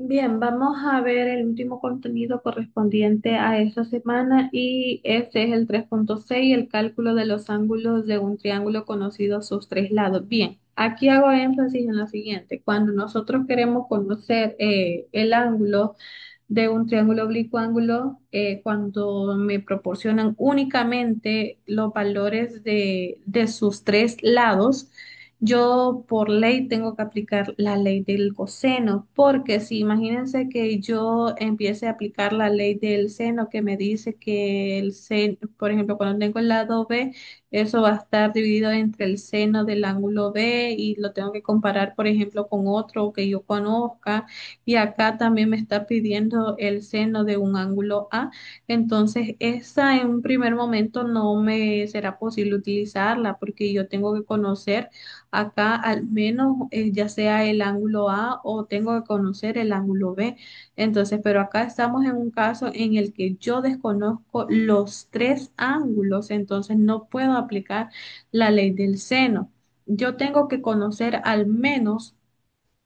Bien, vamos a ver el último contenido correspondiente a esta semana y este es el 3.6, el cálculo de los ángulos de un triángulo conocido sus tres lados. Bien, aquí hago énfasis en lo siguiente. Cuando nosotros queremos conocer el ángulo de un triángulo oblicuo ángulo, cuando me proporcionan únicamente los valores de sus tres lados, yo por ley tengo que aplicar la ley del coseno, porque si imagínense que yo empiece a aplicar la ley del seno que me dice que el seno, por ejemplo, cuando tengo el lado B, eso va a estar dividido entre el seno del ángulo B y lo tengo que comparar, por ejemplo, con otro que yo conozca. Y acá también me está pidiendo el seno de un ángulo A. Entonces, esa en un primer momento no me será posible utilizarla porque yo tengo que conocer acá al menos ya sea el ángulo A o tengo que conocer el ángulo B. Entonces, pero acá estamos en un caso en el que yo desconozco los tres ángulos, entonces no puedo aplicar la ley del seno. Yo tengo que conocer al menos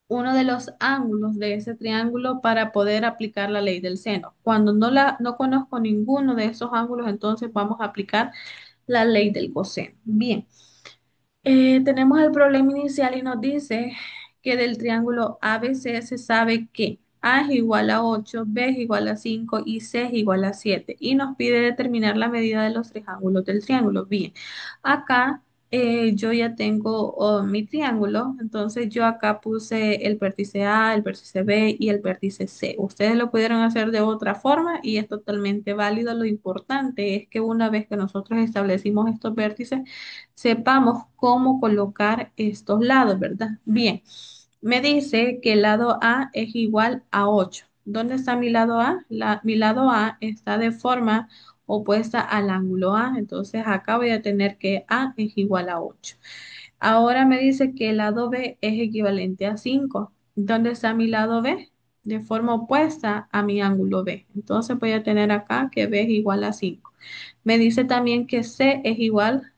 uno de los ángulos de ese triángulo para poder aplicar la ley del seno. Cuando no conozco ninguno de esos ángulos, entonces vamos a aplicar la ley del coseno. Bien. Tenemos el problema inicial y nos dice que del triángulo ABC se sabe que A es igual a 8, B es igual a 5 y C es igual a 7. Y nos pide determinar la medida de los tres ángulos del triángulo. Bien, acá yo ya tengo mi triángulo, entonces yo acá puse el vértice A, el vértice B y el vértice C. Ustedes lo pudieron hacer de otra forma y es totalmente válido. Lo importante es que una vez que nosotros establecimos estos vértices, sepamos cómo colocar estos lados, ¿verdad? Bien, me dice que el lado A es igual a 8. ¿Dónde está mi lado A? Mi lado A está de forma opuesta al ángulo A, entonces acá voy a tener que A es igual a 8. Ahora me dice que el lado B es equivalente a 5. ¿Dónde está mi lado B? De forma opuesta a mi ángulo B. Entonces voy a tener acá que B es igual a 5. Me dice también que C es igual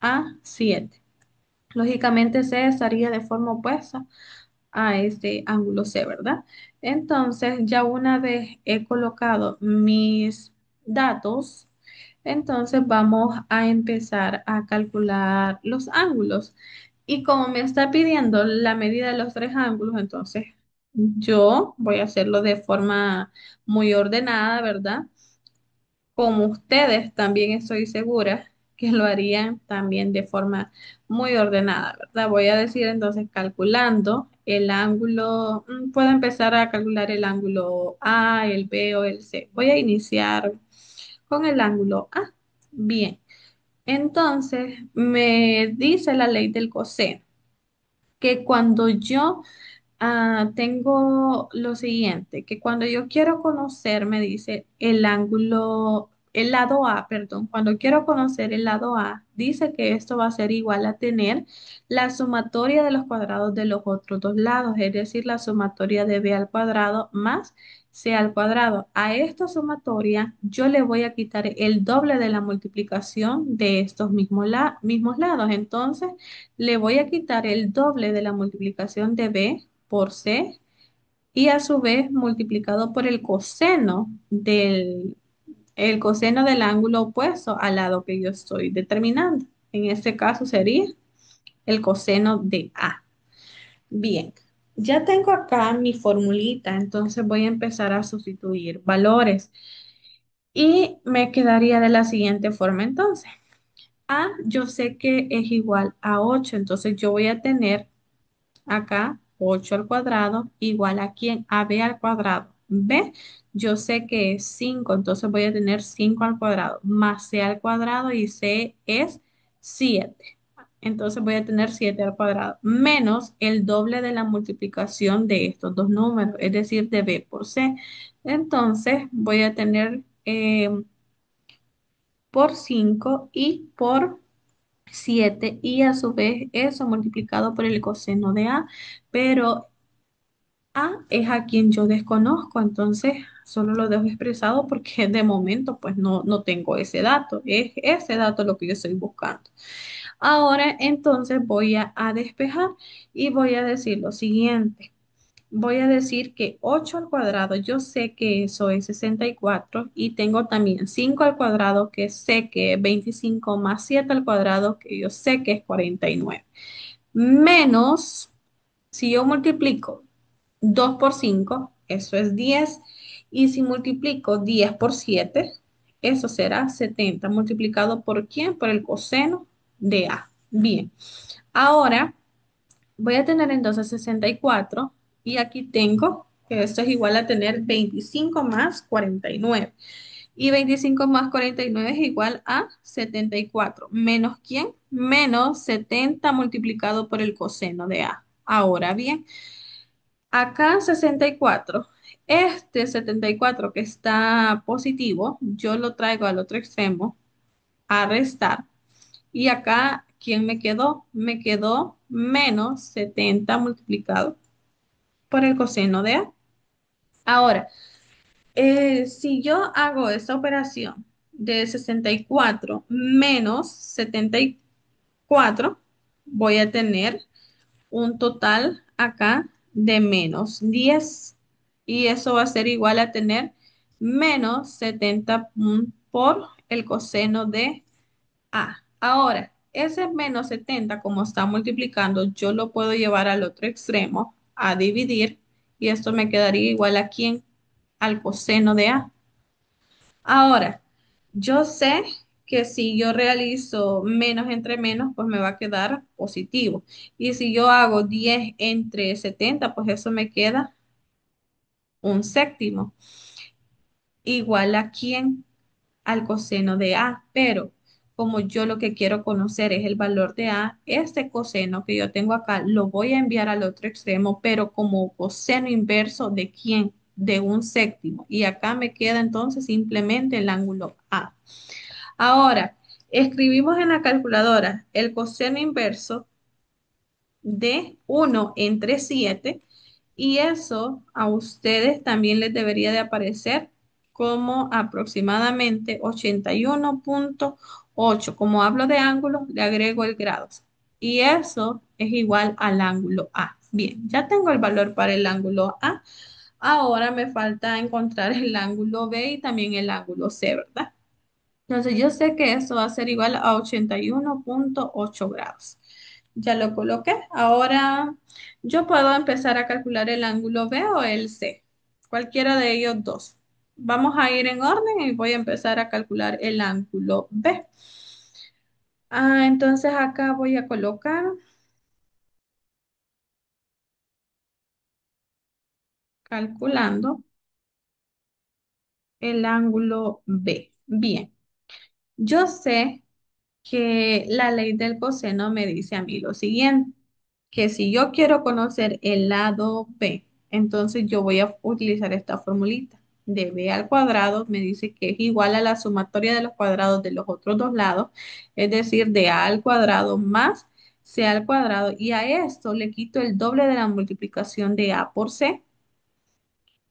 a 7. Lógicamente C estaría de forma opuesta a este ángulo C, ¿verdad? Entonces, ya una vez he colocado mis datos, entonces vamos a empezar a calcular los ángulos. Y como me está pidiendo la medida de los tres ángulos, entonces yo voy a hacerlo de forma muy ordenada, ¿verdad? Como ustedes también estoy segura que lo harían también de forma muy ordenada, ¿verdad? Voy a decir entonces calculando el ángulo, puedo empezar a calcular el ángulo A, el B o el C. Voy a iniciar con el ángulo A. Bien, entonces me dice la ley del coseno que cuando yo tengo lo siguiente, que cuando yo quiero conocer, me dice el ángulo, el lado A, perdón, cuando quiero conocer el lado A, dice que esto va a ser igual a tener la sumatoria de los cuadrados de los otros dos lados, es decir, la sumatoria de B al cuadrado más C al cuadrado. A esta sumatoria yo le voy a quitar el doble de la multiplicación de estos mismos lados. Entonces, le voy a quitar el doble de la multiplicación de B por C y a su vez multiplicado por el coseno del ángulo opuesto al lado que yo estoy determinando. En este caso sería el coseno de A. Bien, ya tengo acá mi formulita, entonces voy a empezar a sustituir valores y me quedaría de la siguiente forma entonces. A, yo sé que es igual a 8, entonces yo voy a tener acá 8 al cuadrado igual a quién, a b al cuadrado. B, yo sé que es 5, entonces voy a tener 5 al cuadrado, más c al cuadrado y c es 7. Entonces voy a tener 7 al cuadrado, menos el doble de la multiplicación de estos dos números, es decir, de b por c. Entonces voy a tener por 5 y por 7 y a su vez eso multiplicado por el coseno de A, pero A es a quien yo desconozco, entonces solo lo dejo expresado porque de momento pues no tengo ese dato, es ese dato lo que yo estoy buscando. Ahora entonces voy a despejar y voy a decir lo siguiente. voy a decir que 8 al cuadrado, yo sé que eso es 64 y tengo también 5 al cuadrado que sé que es 25 más 7 al cuadrado que yo sé que es 49. Menos, si yo multiplico 2 por 5, eso es 10. Y si multiplico 10 por 7, eso será 70. ¿Multiplicado por quién? Por el coseno de A. Bien. Ahora voy a tener entonces 64 y aquí tengo que esto es igual a tener 25 más 49. Y 25 más 49 es igual a 74. ¿Menos quién? Menos 70 multiplicado por el coseno de A. Ahora bien, acá 64. Este 74 que está positivo, yo lo traigo al otro extremo a restar. Y acá, ¿quién me quedó? Me quedó menos 70 multiplicado por el coseno de A. Ahora, si yo hago esta operación de 64 menos 74, voy a tener un total acá de menos 10. Y eso va a ser igual a tener menos 70 por el coseno de A. Ahora, ese menos 70, como está multiplicando, yo lo puedo llevar al otro extremo, a dividir, y esto me quedaría igual a quién, al coseno de A. Ahora, yo sé que si yo realizo menos entre menos, pues me va a quedar positivo. Y si yo hago 10 entre 70, pues eso me queda un séptimo. Igual a quién, al coseno de A, pero como yo lo que quiero conocer es el valor de A, este coseno que yo tengo acá lo voy a enviar al otro extremo, pero como coseno inverso de quién, de un séptimo. Y acá me queda entonces simplemente el ángulo A. Ahora, escribimos en la calculadora el coseno inverso de 1/7 y eso a ustedes también les debería de aparecer como aproximadamente 81,8. Como hablo de ángulos, le agrego el grados y eso es igual al ángulo A. Bien, ya tengo el valor para el ángulo A. Ahora me falta encontrar el ángulo B y también el ángulo C, ¿verdad? Entonces yo sé que eso va a ser igual a 81,8 grados. Ya lo coloqué. Ahora yo puedo empezar a calcular el ángulo B o el C, cualquiera de ellos dos. Vamos a ir en orden y voy a empezar a calcular el ángulo B. Entonces acá voy a colocar calculando el ángulo B. Bien, yo sé que la ley del coseno me dice a mí lo siguiente, que si yo quiero conocer el lado B, entonces yo voy a utilizar esta formulita de B al cuadrado, me dice que es igual a la sumatoria de los cuadrados de los otros dos lados, es decir, de A al cuadrado más C al cuadrado, y a esto le quito el doble de la multiplicación de A por C,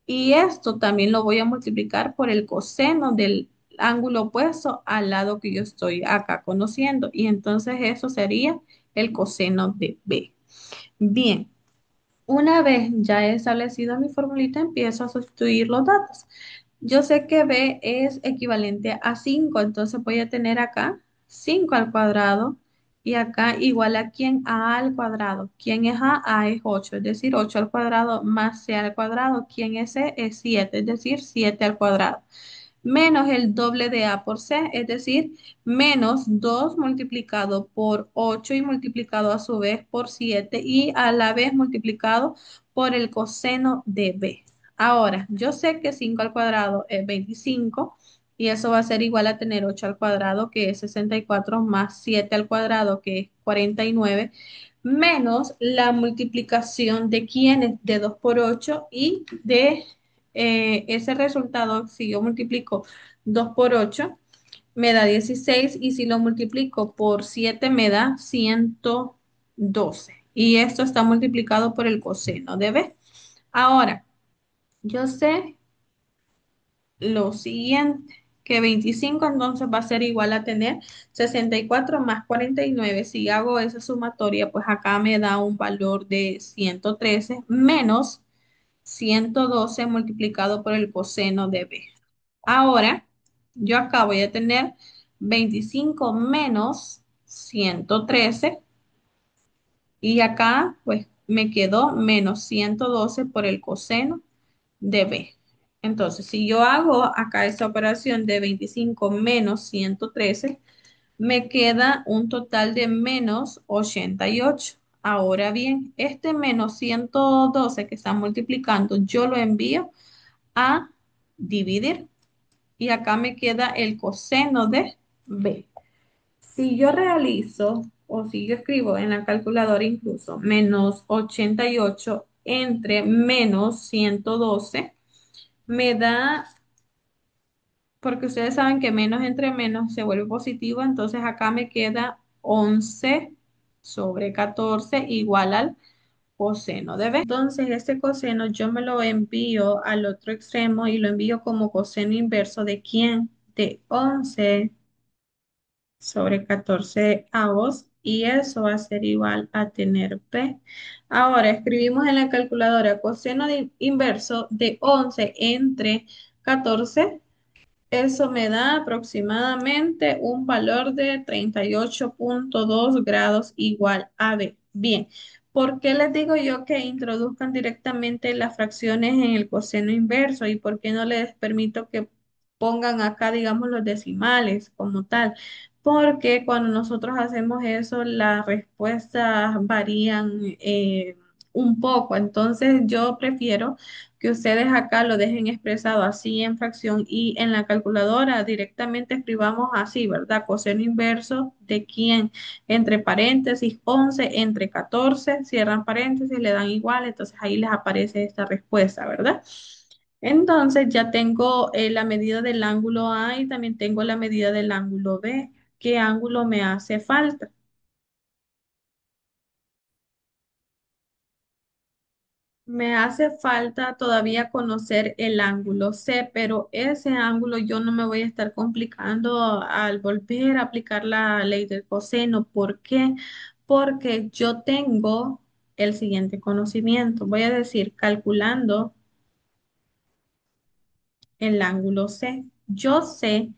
y esto también lo voy a multiplicar por el coseno del ángulo opuesto al lado que yo estoy acá conociendo. Y entonces eso sería el coseno de B. Bien, una vez ya he establecido mi formulita, empiezo a sustituir los datos. Yo sé que B es equivalente a 5, entonces voy a tener acá 5 al cuadrado y acá igual a quién, A al cuadrado. ¿Quién es A? A es 8, es decir, 8 al cuadrado más C al cuadrado. ¿Quién es C? Es 7, es decir, 7 al cuadrado. Menos el doble de A por C, es decir, menos 2 multiplicado por 8 y multiplicado a su vez por 7 y a la vez multiplicado por el coseno de B. Ahora, yo sé que 5 al cuadrado es 25 y eso va a ser igual a tener 8 al cuadrado, que es 64, más 7 al cuadrado, que es 49, menos la multiplicación de quién es de 2 por 8 y de ese resultado, si yo multiplico 2 por 8, me da 16 y si lo multiplico por 7 me da 112. Y esto está multiplicado por el coseno de B. Ahora, yo sé lo siguiente, que 25 entonces va a ser igual a tener 64 más 49. Si hago esa sumatoria, pues acá me da un valor de 113 menos 112 multiplicado por el coseno de B. Ahora, yo acá voy a tener 25 menos 113 y acá pues me quedó menos 112 por el coseno de B. Entonces, si yo hago acá esta operación de 25 menos 113, me queda un total de menos 88. Ahora bien, este menos 112 que está multiplicando, yo lo envío a dividir y acá me queda el coseno de B. Si yo realizo o si yo escribo en la calculadora incluso menos 88 entre menos 112, me da, porque ustedes saben que menos entre menos se vuelve positivo, entonces acá me queda 11 sobre 14 igual al coseno de B. Entonces este coseno yo me lo envío al otro extremo y lo envío como coseno inverso de ¿quién? De 11 sobre 14 avos y eso va a ser igual a tener P. Ahora escribimos en la calculadora coseno inverso de 11 entre 14. Eso me da aproximadamente un valor de 38,2 grados igual a B. Bien, ¿por qué les digo yo que introduzcan directamente las fracciones en el coseno inverso y por qué no les permito que pongan acá, digamos, los decimales como tal? Porque cuando nosotros hacemos eso, las respuestas varían un poco. Entonces, yo prefiero que ustedes acá lo dejen expresado así en fracción y en la calculadora directamente escribamos así, ¿verdad? Coseno inverso de quién entre paréntesis 11 entre 14 cierran paréntesis, le dan igual, entonces ahí les aparece esta respuesta, ¿verdad? Entonces ya tengo la medida del ángulo A y también tengo la medida del ángulo B. ¿Qué ángulo me hace falta? Me hace falta todavía conocer el ángulo C, pero ese ángulo yo no me voy a estar complicando al volver a aplicar la ley del coseno. ¿Por qué? Porque yo tengo el siguiente conocimiento. Voy a decir, calculando el ángulo C. Yo sé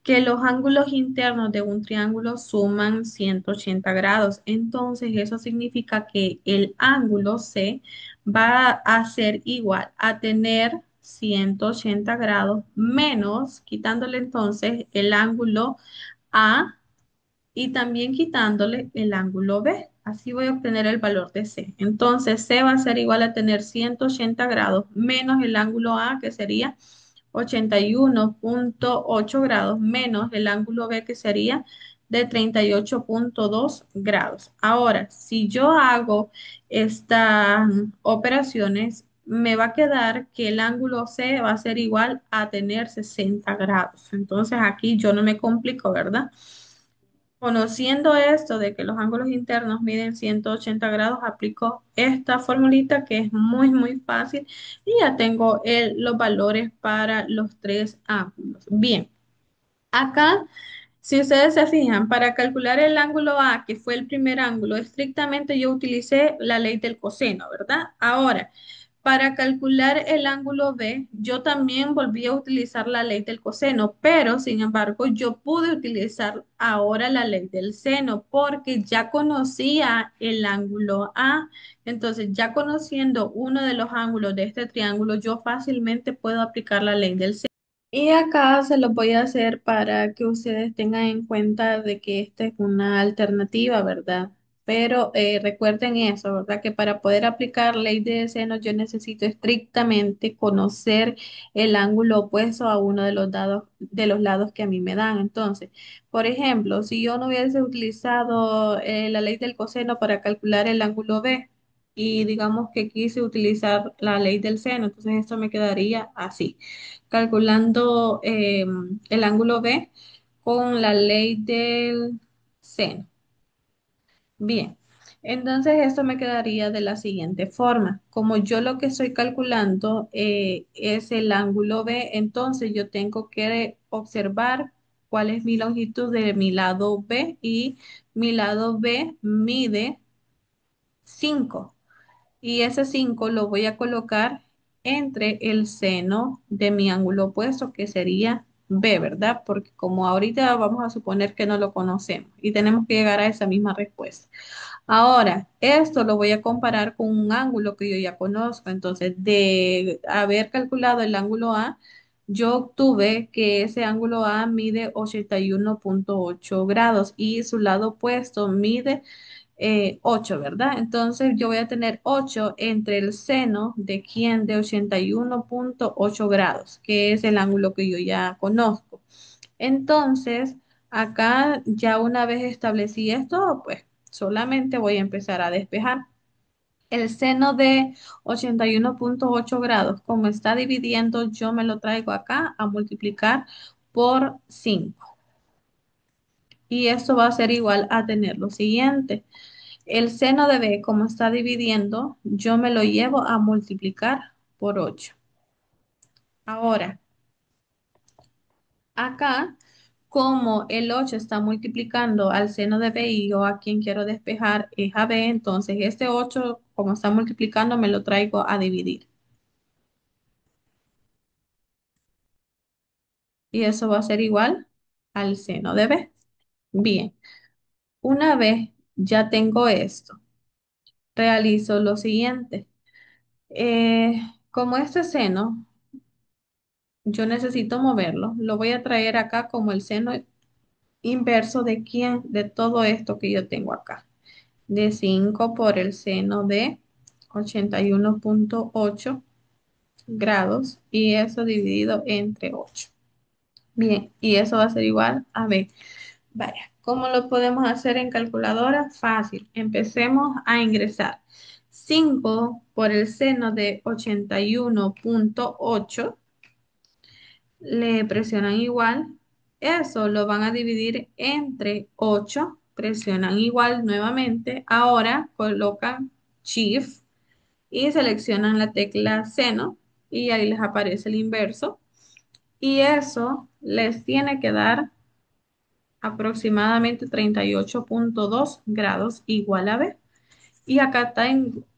que los ángulos internos de un triángulo suman 180 grados. Entonces, eso significa que el ángulo C va a ser igual a tener 180 grados menos, quitándole entonces el ángulo A y también quitándole el ángulo B. Así voy a obtener el valor de C. Entonces, C va a ser igual a tener 180 grados menos el ángulo A, que sería 81,8 grados, menos el ángulo B, que sería de 38,2 grados. Ahora, si yo hago estas operaciones, me va a quedar que el ángulo C va a ser igual a tener 60 grados. Entonces, aquí yo no me complico, ¿verdad? Conociendo esto de que los ángulos internos miden 180 grados, aplico esta formulita que es muy, muy fácil y ya tengo los valores para los tres ángulos. Bien, acá, si ustedes se fijan, para calcular el ángulo A, que fue el primer ángulo, estrictamente yo utilicé la ley del coseno, ¿verdad? Ahora, para calcular el ángulo B, yo también volví a utilizar la ley del coseno, pero sin embargo, yo pude utilizar ahora la ley del seno porque ya conocía el ángulo A. Entonces, ya conociendo uno de los ángulos de este triángulo, yo fácilmente puedo aplicar la ley del seno. Y acá se los voy a hacer para que ustedes tengan en cuenta de que esta es una alternativa, ¿verdad? Pero recuerden eso, ¿verdad? Que para poder aplicar ley de seno yo necesito estrictamente conocer el ángulo opuesto a uno de los lados que a mí me dan. Entonces, por ejemplo, si yo no hubiese utilizado la ley del coseno para calcular el ángulo B y digamos que quise utilizar la ley del seno, entonces esto me quedaría así calculando el ángulo B con la ley del seno. Bien, entonces esto me quedaría de la siguiente forma. Como yo lo que estoy calculando es el ángulo B, entonces yo tengo que observar cuál es mi longitud de mi lado B y mi lado B mide 5 y ese 5 lo voy a colocar entre el seno de mi ángulo opuesto, que sería B, ¿verdad? Porque como ahorita vamos a suponer que no lo conocemos y tenemos que llegar a esa misma respuesta. Ahora, esto lo voy a comparar con un ángulo que yo ya conozco. Entonces, de haber calculado el ángulo A, yo obtuve que ese ángulo A mide 81,8 grados y su lado opuesto mide 8, ¿verdad? Entonces, yo voy a tener 8 entre el seno de quién de 81,8 grados, que es el ángulo que yo ya conozco. Entonces, acá ya una vez establecí esto, pues solamente voy a empezar a despejar. El seno de 81,8 grados, como está dividiendo, yo me lo traigo acá a multiplicar por 5. Y esto va a ser igual a tener lo siguiente. El seno de B, como está dividiendo, yo me lo llevo a multiplicar por 8. Ahora, acá, como el 8 está multiplicando al seno de B y yo a quien quiero despejar es a B, entonces este 8, como está multiplicando, me lo traigo a dividir. Y eso va a ser igual al seno de B. Bien, una vez ya tengo esto, realizo lo siguiente. Eh, como este seno, yo necesito moverlo, lo voy a traer acá como el seno inverso de quién, de todo esto que yo tengo acá. De 5 por el seno de 81,8 grados y eso dividido entre 8. Bien, y eso va a ser igual a B. Vaya, ¿cómo lo podemos hacer en calculadora? Fácil. Empecemos a ingresar. 5 por el seno de 81,8 le presionan igual. Eso lo van a dividir entre 8. Presionan igual nuevamente. Ahora colocan Shift y seleccionan la tecla seno y ahí les aparece el inverso. Y eso les tiene que dar aproximadamente 38,2 grados igual a B. Y acá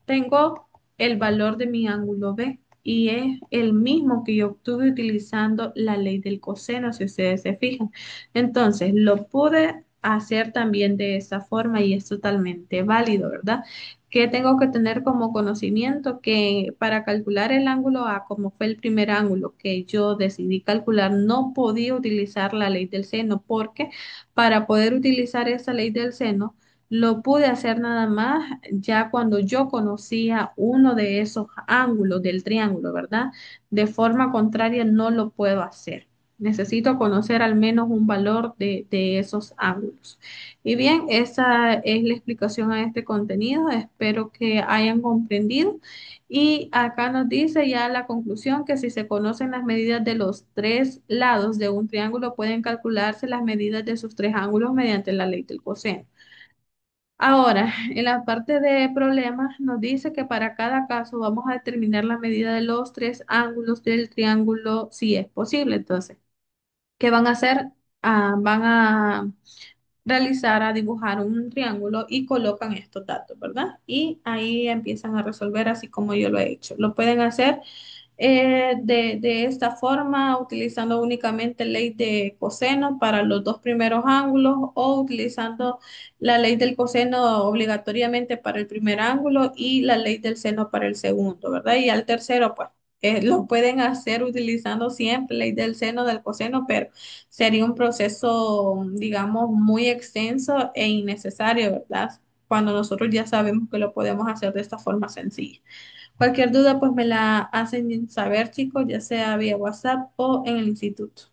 tengo el valor de mi ángulo B y es el mismo que yo obtuve utilizando la ley del coseno, si ustedes se fijan. Entonces, lo pude hacer también de esa forma y es totalmente válido, ¿verdad? Que tengo que tener como conocimiento que para calcular el ángulo A, como fue el primer ángulo que yo decidí calcular, no podía utilizar la ley del seno porque para poder utilizar esa ley del seno, lo pude hacer nada más ya cuando yo conocía uno de esos ángulos del triángulo, ¿verdad? De forma contraria no lo puedo hacer. Necesito conocer al menos un valor de esos ángulos. Y bien, esa es la explicación a este contenido. Espero que hayan comprendido. Y acá nos dice ya la conclusión que si se conocen las medidas de los tres lados de un triángulo, pueden calcularse las medidas de sus tres ángulos mediante la ley del coseno. Ahora, en la parte de problemas nos dice que para cada caso vamos a determinar la medida de los tres ángulos del triángulo si es posible. Entonces, ¿qué van a hacer? Van a realizar, a dibujar un triángulo y colocan estos datos, ¿verdad? Y ahí empiezan a resolver así como yo lo he hecho. Lo pueden hacer de esta forma, utilizando únicamente ley de coseno para los dos primeros ángulos o utilizando la ley del coseno obligatoriamente para el primer ángulo y la ley del seno para el segundo, ¿verdad? Y al tercero, pues, lo pueden hacer utilizando siempre ley del seno, del coseno, pero sería un proceso, digamos, muy extenso e innecesario, ¿verdad? Cuando nosotros ya sabemos que lo podemos hacer de esta forma sencilla. Cualquier duda, pues me la hacen saber, chicos, ya sea vía WhatsApp o en el instituto.